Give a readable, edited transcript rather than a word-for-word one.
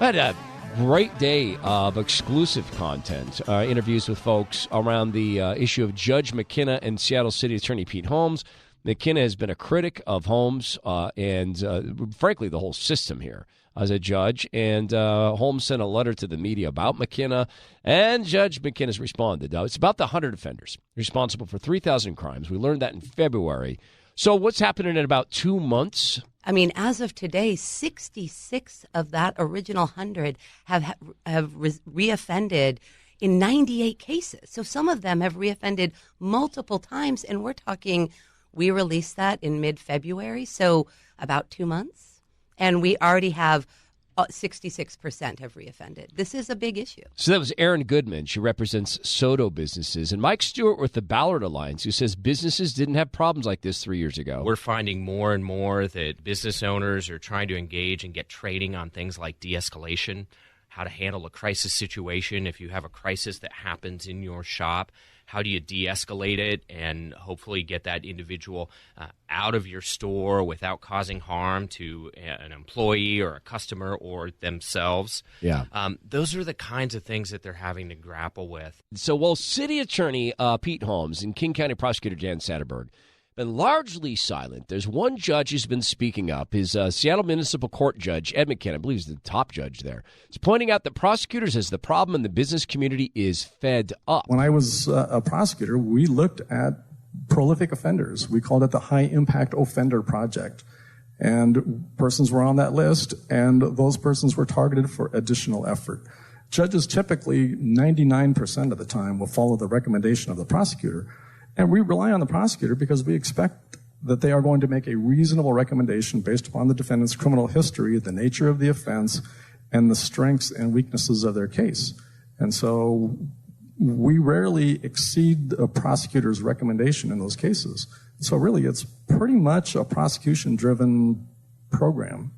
I had a great day of exclusive content, interviews with folks around the issue of Judge McKenna and Seattle City Attorney Pete Holmes. McKenna has been a critic of Holmes and frankly, the whole system here as a judge. And Holmes sent a letter to the media about McKenna, and Judge McKenna's responded. It's about the 100 offenders responsible for 3,000 crimes. We learned that in February. So what's happening in about 2 months? I mean, as of today, 66 of that original 100 have reoffended in 98 cases. So some of them have reoffended multiple times, and we're talking, we released that in mid-February, so about 2 months, and we already have 66% have reoffended. This is a big issue. So that was Erin Goodman. She represents Soto businesses. And Mike Stewart with the Ballard Alliance, who says businesses didn't have problems like this 3 years ago. We're finding more and more that business owners are trying to engage and get training on things like de-escalation, how to handle a crisis situation. If you have a crisis that happens in your shop, how do you de-escalate it and hopefully get that individual out of your store without causing harm to an employee or a customer or themselves? Yeah. Those are the kinds of things that they're having to grapple with. So while City Attorney Pete Holmes and King County Prosecutor Dan Satterberg been largely silent, there's one judge who's been speaking up. His Seattle Municipal Court Judge, Ed McKenna, I believe he's the top judge there. He's pointing out that prosecutors as the problem and the business community is fed up. When I was a prosecutor, we looked at prolific offenders. We called it the High Impact Offender Project. And persons were on that list, and those persons were targeted for additional effort. Judges typically, 99% of the time, will follow the recommendation of the prosecutor. And we rely on the prosecutor because we expect that they are going to make a reasonable recommendation based upon the defendant's criminal history, the nature of the offense, and the strengths and weaknesses of their case. And so we rarely exceed a prosecutor's recommendation in those cases. So really, it's pretty much a prosecution-driven program.